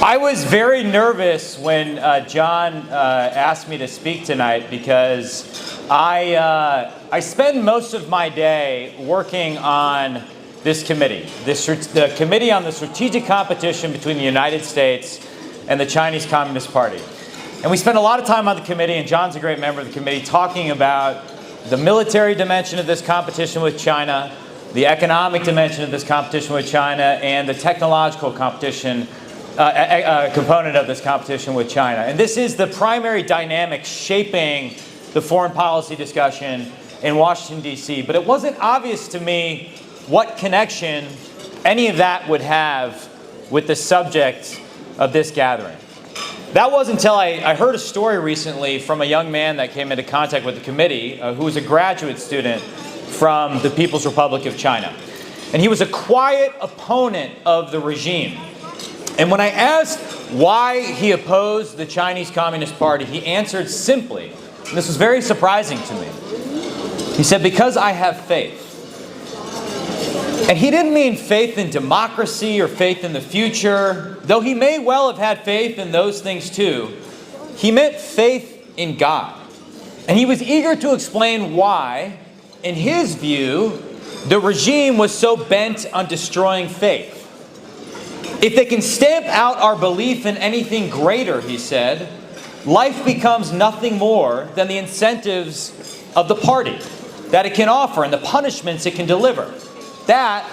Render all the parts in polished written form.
I was very nervous when John asked me to speak tonight because I spend most of my day working on this committee, the Committee on the Strategic Competition between the United States and the Chinese Communist Party. And we spend a lot of time on the committee, and John's a great member of the committee, talking about the military dimension of this competition with China, the economic dimension of this competition with China, and the technological competition component of this competition with China. And this is the primary dynamic shaping the foreign policy discussion in Washington, D.C. But it wasn't obvious to me what connection any of that would have with the subject of this gathering. That wasn't until I heard a story recently from a young man that came into contact with the committee who was a graduate student from the People's Republic of China. And he was a quiet opponent of the regime. And when I asked why he opposed the Chinese Communist Party, he answered simply, and this was very surprising to me. He said, because I have faith. And he didn't mean faith in democracy or faith in the future, though he may well have had faith in those things too. He meant faith in God. And he was eager to explain why, in his view, the regime was so bent on destroying faith. If they can stamp out our belief in anything greater, he said, life becomes nothing more than the incentives of the party that it can offer and the punishments it can deliver. That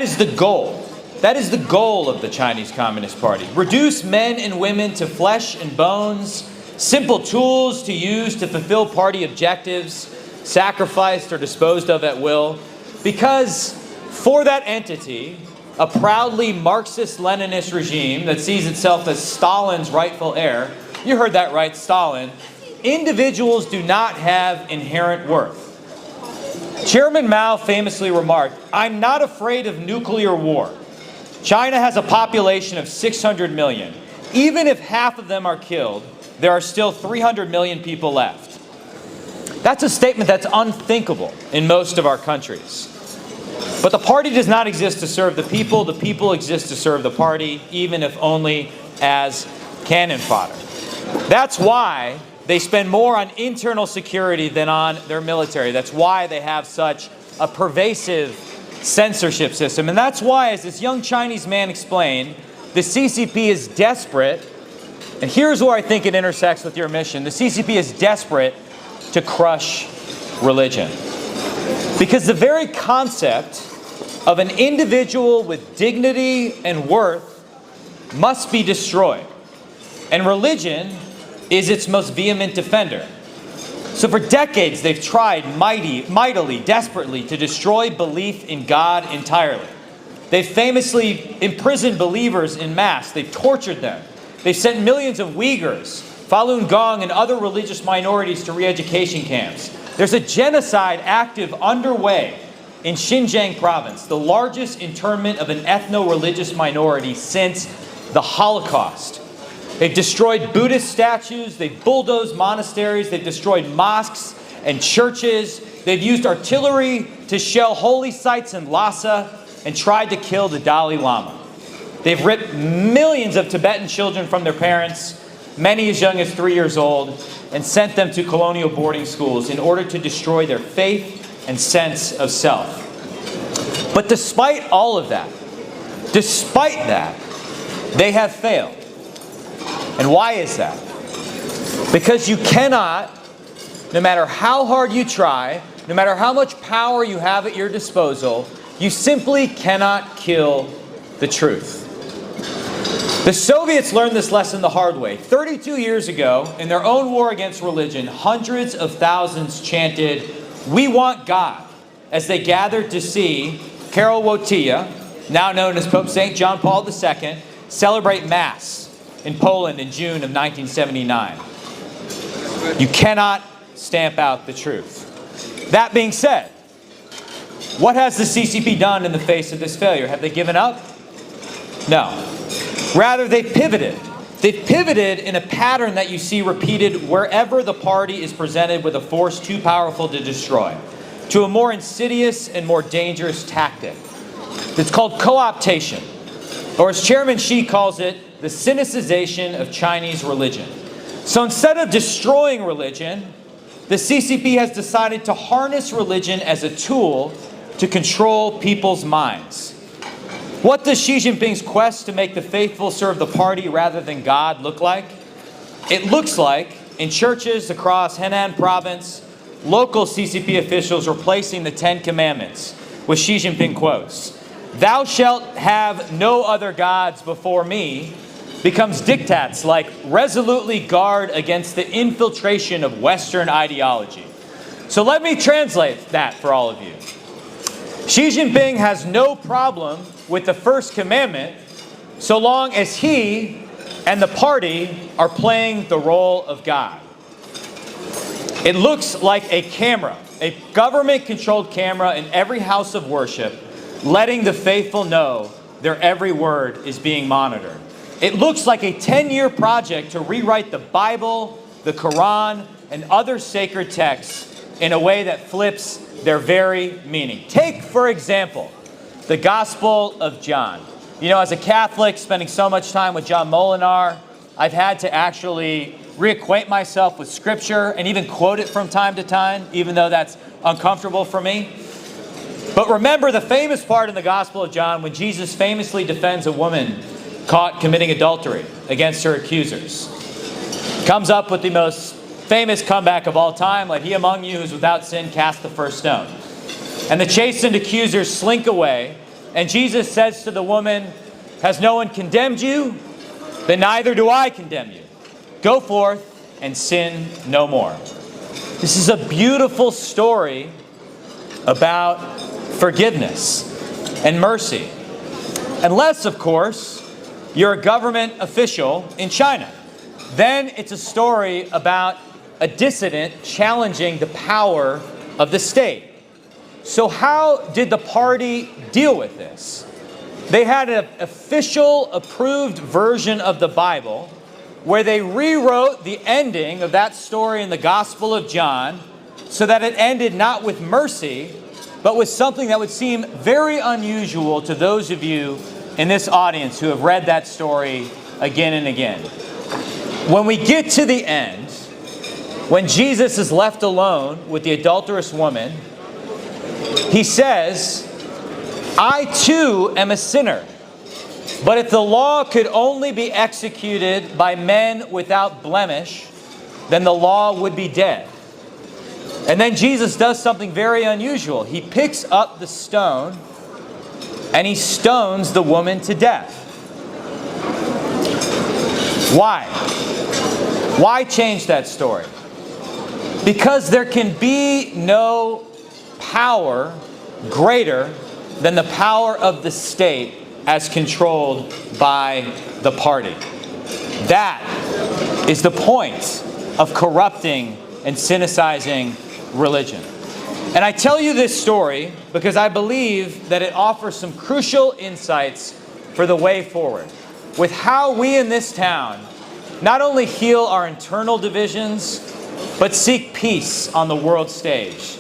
is the goal. That is the goal of the Chinese Communist Party. Reduce men and women to flesh and bones, simple tools to use to fulfill party objectives, sacrificed or disposed of at will. Because for that entity, a proudly Marxist-Leninist regime that sees itself as Stalin's rightful heir, you heard that right, Stalin, individuals do not have inherent worth. Chairman Mao famously remarked, "I'm not afraid of nuclear war. China has a population of 600 million. Even if half of them are killed, there are still 300 million people left." That's a statement that's unthinkable in most of our countries. But the party does not exist to serve the people exist to serve the party, even if only as cannon fodder. That's why they spend more on internal security than on their military. That's why they have such a pervasive censorship system. And that's why, as this young Chinese man explained, the CCP is desperate, and here's where I think it intersects with your mission. The CCP is desperate to crush religion. Because the very concept of an individual with dignity and worth must be destroyed. And religion is its most vehement defender. So for decades, they've tried mightily, desperately to destroy belief in God entirely. They've famously imprisoned believers in mass. They've tortured them. They've sent millions of Uyghurs, Falun Gong, and other religious minorities to re-education camps. There's a genocide active underway in Xinjiang province, the largest internment of an ethno-religious minority since the Holocaust. They've destroyed Buddhist statues, they've bulldozed monasteries, they've destroyed mosques and churches, they've used artillery to shell holy sites in Lhasa and tried to kill the Dalai Lama. They've ripped millions of Tibetan children from their parents, many as young as 3 years old, and sent them to colonial boarding schools in order to destroy their faith and sense of self. But despite all of that, they have failed. And why is that? Because you cannot, no matter how hard you try, no matter how much power you have at your disposal, you simply cannot kill the truth. The Soviets learned this lesson the hard way. 32 years ago, in their own war against religion, hundreds of thousands chanted, "We want God," as they gathered to see Karol Wojtyla, now known as Pope St. John Paul II, celebrate Mass in Poland in June of 1979. You cannot stamp out the truth. That being said, what has the CCP done in the face of this failure? Have they given up? No. Rather, they've pivoted. They've pivoted in a pattern that you see repeated wherever the party is presented with a force too powerful to destroy, to a more insidious and more dangerous tactic. It's called co-optation. or as Chairman Xi calls it, the Sinicization of Chinese religion. So instead of destroying religion, the CCP has decided to harness religion as a tool to control people's minds. What does Xi Jinping's quest to make the faithful serve the party rather than God look like? It looks like, in churches across Henan province, local CCP officials replacing the Ten Commandments with Xi Jinping quotes. "Thou shalt have no other gods before me," becomes diktats like resolutely guard against the infiltration of Western ideology. So let me translate that for all of you. Xi Jinping has no problem with the first commandment so long as he and the party are playing the role of God. It looks like a camera, a government-controlled camera in every house of worship, letting the faithful know their every word is being monitored. It looks like a 10-year project to rewrite the Bible, the Quran, and other sacred texts in a way that flips their very meaning. Take, for example, the Gospel of John. You know, as a Catholic, spending so much time with John Molinar, I've had to actually reacquaint myself with Scripture and even quote it from time to time, even though that's uncomfortable for me. But remember the famous part in the Gospel of John when Jesus famously defends a woman caught committing adultery against her accusers. Comes up with the most famous comeback of all time, "Let he among you who is without sin cast the first stone." And the chastened accusers slink away, and Jesus says to the woman, "Has no one condemned you? Then neither do I condemn you. Go forth and sin no more." This is a beautiful story about forgiveness and mercy. Unless, of course, you're a government official in China. Then it's a story about a dissident challenging the power of the state. So how did the party deal with this? They had an official approved version of the Bible where they rewrote the ending of that story in the Gospel of John so that it ended not with mercy, but with something that would seem very unusual to those of you in this audience who have read that story again and again. When we get to the end, when Jesus is left alone with the adulterous woman, he says, "I too am a sinner. But if the law could only be executed by men without blemish, then the law would be dead." And then Jesus does something very unusual. He picks up the stone and he stones the woman to death. Why? Why change that story? Because there can be no power greater than the power of the state as controlled by the party. That is the point of corrupting and cynicizing religion. And I tell you this story because I believe that it offers some crucial insights for the way forward with how we in this town not only heal our internal divisions, but seek peace on the world stage.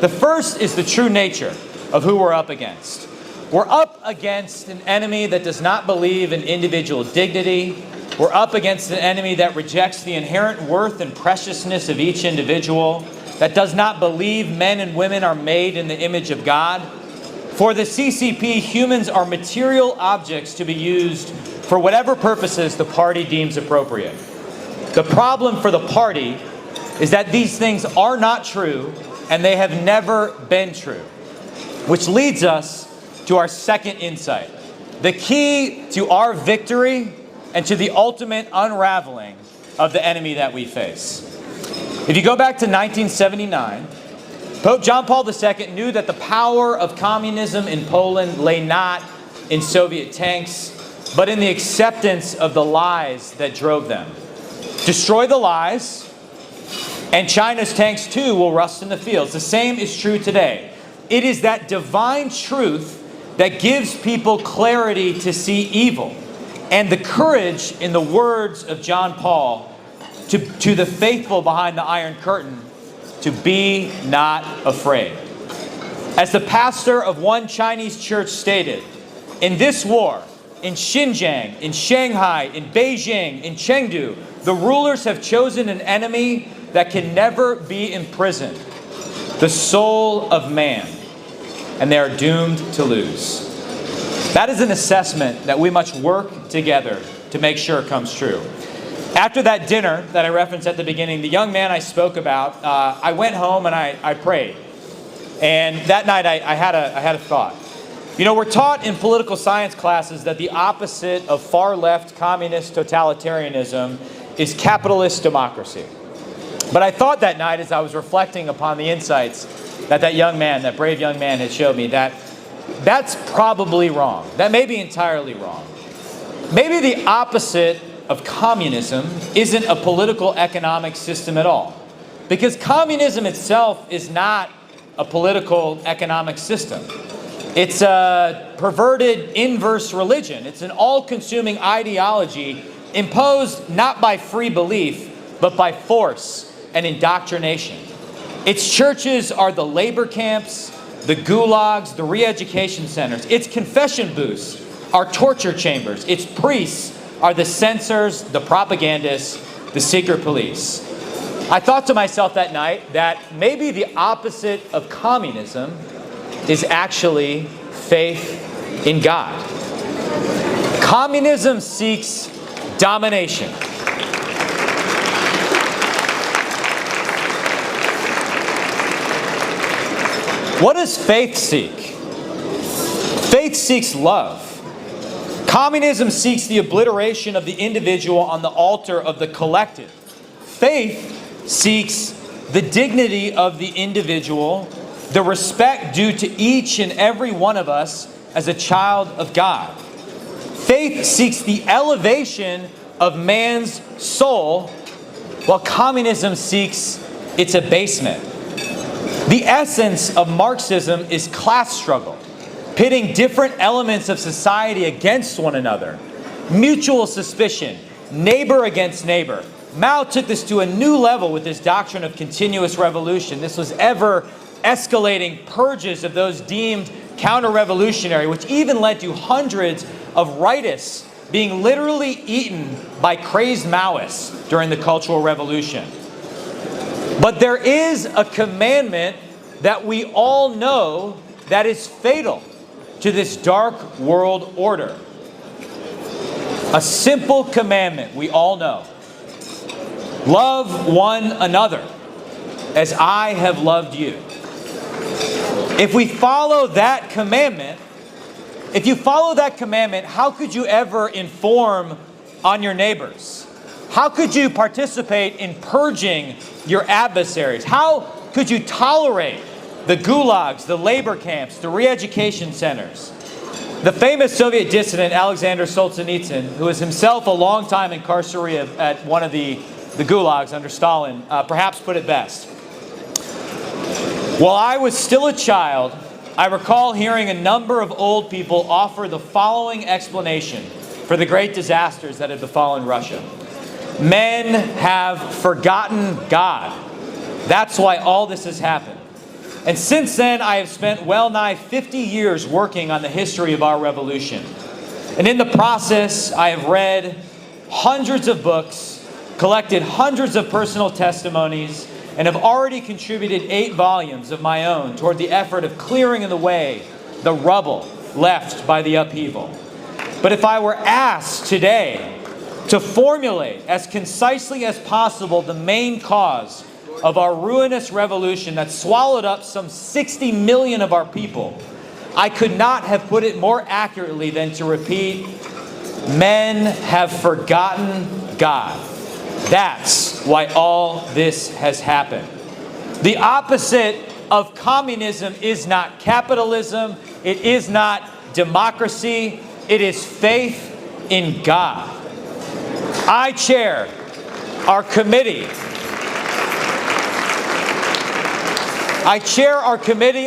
The first is the true nature of who we're up against. We're up against an enemy that does not believe in individual dignity. We're up against an enemy that rejects the inherent worth and preciousness of each individual, that does not believe men and women are made in the image of God. For the CCP, humans are material objects to be used for whatever purposes the party deems appropriate. The problem for the party is that these things are not true, and they have never been true. Which leads us to our second insight. The key to our victory and to the ultimate unraveling of the enemy that we face. If you go back to 1979, Pope John Paul II knew that the power of communism in Poland lay not in Soviet tanks, but in the acceptance of the lies that drove them. Destroy the lies, and China's tanks too will rust in the fields. The same is true today. It is that divine truth that gives people clarity to see evil, and the courage in the words of John Paul to the faithful behind the Iron Curtain to be not afraid. As the pastor of one Chinese church stated, in this war, in Xinjiang, in Shanghai, in Beijing, in Chengdu, the rulers have chosen an enemy that can never be imprisoned, the soul of man, and they are doomed to lose. That is an assessment that we must work together to make sure comes true. After that dinner that I referenced at the beginning, the young man I spoke about, I went home and I prayed. And that night I had a thought. You know, we're taught in political science classes that the opposite of far-left communist totalitarianism is capitalist democracy. But I thought that night as I was reflecting upon the insights that young man, that brave young man had showed me, that that's probably wrong. That may be entirely wrong. Maybe the opposite of communism isn't a political economic system at all. Because communism itself is not a political economic system. It's a perverted inverse religion. It's an all-consuming ideology imposed not by free belief, but by force and indoctrination. Its churches are the labor camps, the gulags, the re-education centers. Its confession booths are torture chambers. Its priests are the censors, the propagandists, the secret police. I thought to myself that night that maybe the opposite of communism is actually faith in God. Communism seeks domination. What does faith seek? Faith seeks love. Communism seeks the obliteration of the individual on the altar of the collective. Faith seeks the dignity of the individual, the respect due to each and every one of us as a child of God. Faith seeks the elevation of man's soul, while communism seeks its abasement. The essence of Marxism is class struggle, pitting different elements of society against one another. Mutual suspicion, neighbor against neighbor. Mao took this to a new level with his doctrine of continuous revolution. This was ever escalating purges of those deemed counter-revolutionary, which even led to hundreds of rightists being literally eaten by crazed Maoists during the Cultural Revolution. But there is a commandment that we all know that is fatal to this dark world order. A simple commandment we all know. Love one another as I have loved you. If we follow that commandment, how could you ever inform on your neighbors? How could you participate in purging your adversaries? How could you tolerate the gulags, the labor camps, the re-education centers? The famous Soviet dissident Alexander Solzhenitsyn, who was himself a long time incarcerated at one of the gulags under Stalin, perhaps put it best. While I was still a child, I recall hearing a number of old people offer the following explanation for the great disasters that had befallen Russia. Men have forgotten God. That's why all this has happened. And since then, I have spent well nigh 50 years working on the history of our revolution. And in the process, I have read hundreds of books, collected hundreds of personal testimonies, and have already contributed 8 volumes of my own toward the effort of clearing the way the rubble left by the upheaval. But if I were asked today to formulate as concisely as possible the main cause of our ruinous revolution that swallowed up some 60 million of our people, I could not have put it more accurately than to repeat, men have forgotten God. That's why all this has happened. The opposite of communism is not capitalism, it is not democracy, it is faith in God. I chair our committee.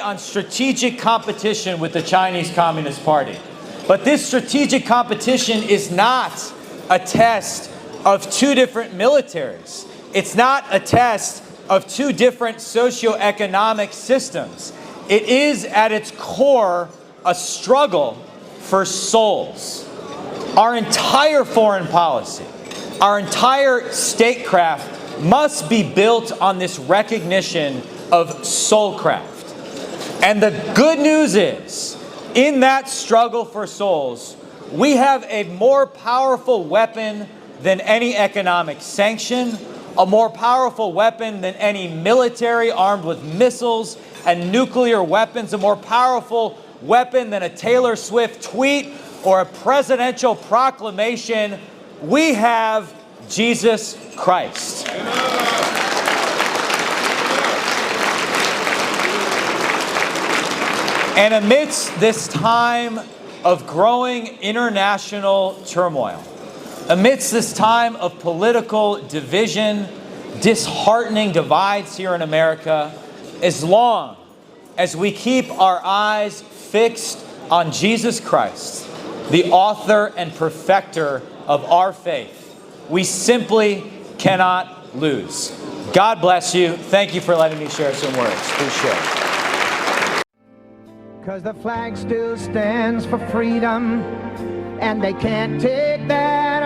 On strategic competition with the Chinese Communist Party. But this strategic competition is not a test of 2 different militaries. It's not a test of 2 different socioeconomic systems. It is at its core a struggle for souls. Our entire foreign policy, our entire statecraft must be built on this recognition of soulcraft. And the good news is, in that struggle for souls, we have a more powerful weapon than any economic sanction, a more powerful weapon than any military armed with missiles and nuclear weapons, a more powerful weapon than a Taylor Swift tweet or a presidential proclamation. We have Jesus Christ. And amidst this time of growing international turmoil, amidst this time of political division, disheartening divides here in America, as long as we keep our eyes fixed on Jesus Christ, the author and perfecter of our faith, we simply cannot lose. God bless you. Thank you for letting me share some words. Appreciate it. 'Cause the flag still stands for freedom, and they can't take that